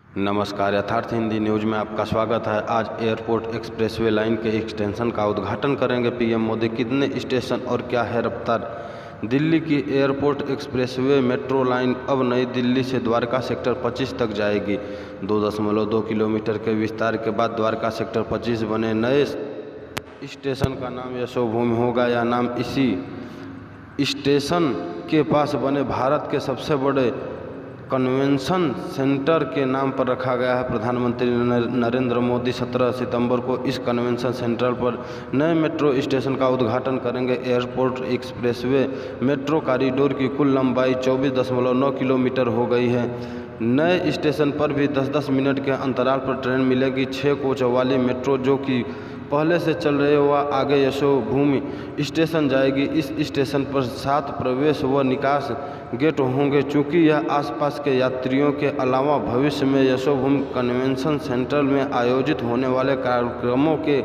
नमस्कार, यथार्थ हिंदी न्यूज में आपका स्वागत है। आज एयरपोर्ट एक्सप्रेसवे लाइन के एक्सटेंशन का उद्घाटन करेंगे पीएम मोदी। कितने स्टेशन और क्या है रफ्तार? दिल्ली की एयरपोर्ट एक्सप्रेसवे मेट्रो लाइन अब नई दिल्ली से द्वारका सेक्टर 25 तक जाएगी। 2.2 किलोमीटर के विस्तार के बाद द्वारका सेक्टर 25 बने नए स्टेशन का नाम यशोभूमि होगा। यह नाम इसी स्टेशन के पास बने भारत के सबसे बड़े कन्वेंशन सेंटर के नाम पर रखा गया है। प्रधानमंत्री नरेंद्र मोदी 17 सितंबर को इस कन्वेंशन सेंटर पर नए मेट्रो स्टेशन का उद्घाटन करेंगे। एयरपोर्ट एक्सप्रेसवे मेट्रो कॉरिडोर की कुल लंबाई 24.9 किलोमीटर हो गई है। नए स्टेशन पर भी 10-10 मिनट के अंतराल पर ट्रेन मिलेगी। 6 कोच वाली मेट्रो जो कि पहले से चल रहे वह आगे यशोभूमि स्टेशन जाएगी। इस स्टेशन पर 7 प्रवेश व निकास गेट होंगे। चूँकि यह आसपास के यात्रियों के अलावा भविष्य में यशोभूमि कन्वेंशन सेंटर में आयोजित होने वाले कार्यक्रमों के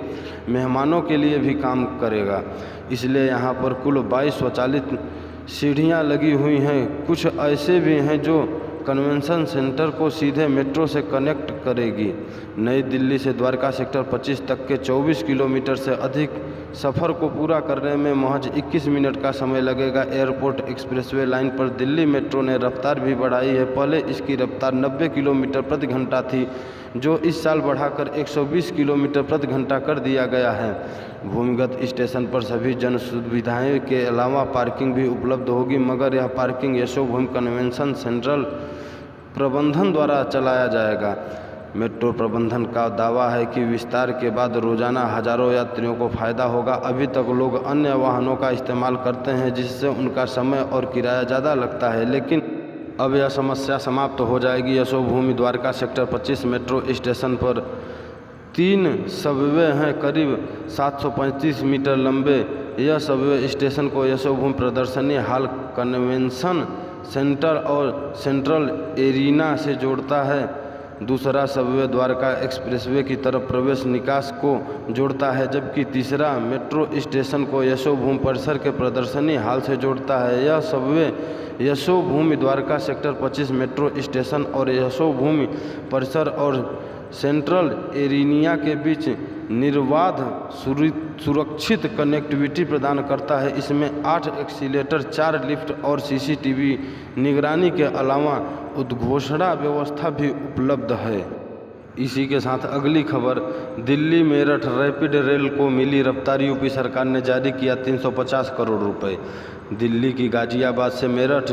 मेहमानों के लिए भी काम करेगा, इसलिए यहाँ पर कुल 22 स्वचालित सीढ़ियाँ लगी हुई हैं। कुछ ऐसे भी हैं जो कन्वेंशन सेंटर को सीधे मेट्रो से कनेक्ट करेगी। नई दिल्ली से द्वारका सेक्टर 25 तक के 24 किलोमीटर से अधिक सफ़र को पूरा करने में महज 21 मिनट का समय लगेगा। एयरपोर्ट एक्सप्रेसवे लाइन पर दिल्ली मेट्रो ने रफ्तार भी बढ़ाई है। पहले इसकी रफ्तार 90 किलोमीटर प्रति घंटा थी, जो इस साल बढ़ाकर 120 किलोमीटर प्रति घंटा कर दिया गया है। भूमिगत स्टेशन पर सभी जन सुविधाएँ के अलावा पार्किंग भी उपलब्ध होगी, मगर यह पार्किंग यशोभूमि कन्वेंशन सेंट्रल प्रबंधन द्वारा चलाया जाएगा। मेट्रो प्रबंधन का दावा है कि विस्तार के बाद रोजाना हजारों यात्रियों को फ़ायदा होगा। अभी तक लोग अन्य वाहनों का इस्तेमाल करते हैं, जिससे उनका समय और किराया ज़्यादा लगता है, लेकिन अब यह समस्या समाप्त हो जाएगी। Yashobhoomi Dwarka sector 25 metro station पर 3 सबवे हैं, करीब 735 मीटर लंबे। यह सबवे स्टेशन को यशोभूमि प्रदर्शनी हॉल, कन्वेंशन सेंटर और सेंट्रल एरिना से जोड़ता है। दूसरा सबवे द्वारका एक्सप्रेसवे की तरफ प्रवेश निकास को जोड़ता है, जबकि तीसरा मेट्रो स्टेशन को यशोभूमि परिसर के प्रदर्शनी हॉल से जोड़ता है। यह Subway Yashobhoomi Dwarka sector 25 metro station और यशोभूमि परिसर और सेंट्रल एरिनिया के बीच निर्बाध सुरक्षित कनेक्टिविटी प्रदान करता है। इसमें 8 एक्सीलेटर, 4 लिफ्ट और सीसीटीवी निगरानी के अलावा उद्घोषणा व्यवस्था भी उपलब्ध है। इसी के साथ अगली खबर, दिल्ली मेरठ रैपिड रेल को मिली रफ्तार। यूपी सरकार ने जारी किया 350 करोड़ रुपए। दिल्ली की गाजियाबाद से मेरठ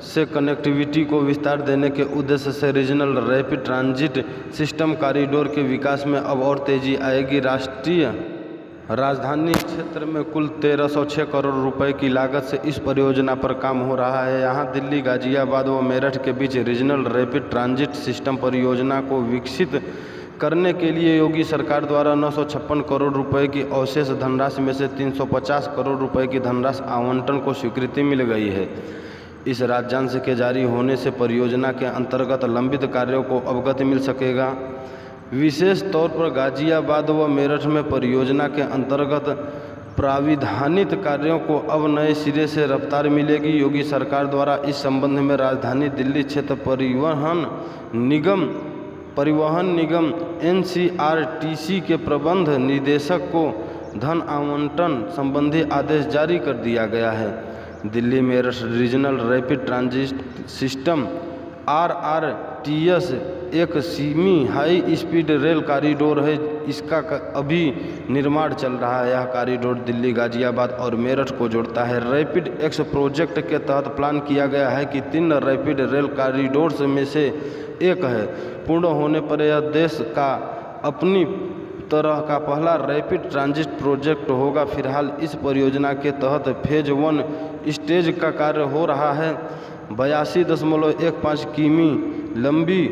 से कनेक्टिविटी को विस्तार देने के उद्देश्य से regional rapid transit system corridor के विकास में अब और तेजी आएगी। राष्ट्रीय राजधानी क्षेत्र में कुल 1306 करोड़ रुपए की लागत से इस परियोजना पर काम हो रहा है। यहाँ दिल्ली, गाजियाबाद व मेरठ के बीच रीजनल रैपिड ट्रांजिट सिस्टम परियोजना को विकसित करने के लिए योगी सरकार द्वारा 956 करोड़ रुपए की अवशेष धनराशि में से 350 करोड़ रुपए की धनराशि आवंटन को स्वीकृति मिल गई है। इस राजयांश के जारी होने से परियोजना के अंतर्गत लंबित कार्यों को अवगति मिल सकेगा। विशेष तौर पर गाजियाबाद व मेरठ में परियोजना के अंतर्गत प्राविधानित कार्यों को अब नए सिरे से रफ्तार मिलेगी। योगी सरकार द्वारा इस संबंध में राजधानी दिल्ली क्षेत्र परिवहन निगम NCRTC के प्रबंध निदेशक को धन आवंटन संबंधी आदेश जारी कर दिया गया है। Delhi Meerut regional rapid transit system RRTS एक semi high speed rail corridor है। इसका अभी निर्माण चल रहा है। यह कॉरिडोर दिल्ली, गाजियाबाद और मेरठ को जोड़ता है। रैपिड एक्स प्रोजेक्ट के तहत प्लान किया गया है कि 3 रैपिड रेल कॉरिडोर्स में से एक है। पूर्ण होने पर यह देश का अपनी तरह का पहला रैपिड ट्रांजिट प्रोजेक्ट होगा। फिलहाल इस परियोजना के तहत फेज 1 स्टेज का कार्य हो रहा है। 82.15 किमी लंबी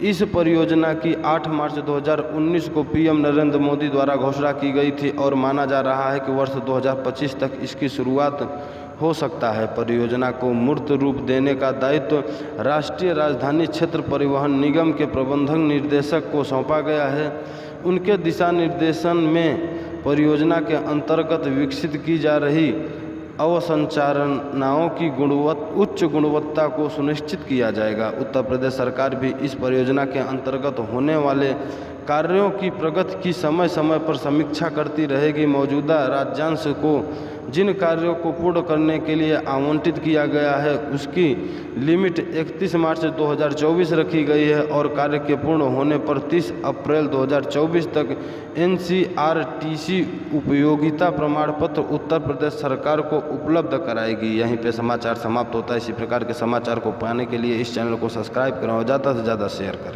इस परियोजना की 8 मार्च 2019 को पीएम नरेंद्र मोदी द्वारा घोषणा की गई थी और माना जा रहा है कि वर्ष 2025 तक इसकी शुरुआत हो सकता है। परियोजना को मूर्त रूप देने का दायित्व राष्ट्रीय राजधानी क्षेत्र परिवहन निगम के प्रबंधक निर्देशक को सौंपा गया है। उनके दिशा निर्देशन में परियोजना के अंतर्गत विकसित की जा रही अवसंरचनाओं की उच्च गुणवत्ता को सुनिश्चित किया जाएगा। उत्तर प्रदेश सरकार भी इस परियोजना के अंतर्गत होने वाले कार्यों की प्रगति की समय समय पर समीक्षा करती रहेगी। मौजूदा राज्यांश को जिन कार्यों को पूर्ण करने के लिए आवंटित किया गया है उसकी लिमिट 31 मार्च 2024 रखी गई है और कार्य के पूर्ण होने पर 30 अप्रैल 2024 तक NCRTC उपयोगिता प्रमाण पत्र उत्तर प्रदेश सरकार को उपलब्ध कराएगी। यहीं पे समाचार समाप्त होता है। इसी प्रकार के समाचार को पाने के लिए इस चैनल को सब्सक्राइब करें और ज़्यादा से ज़्यादा शेयर करें।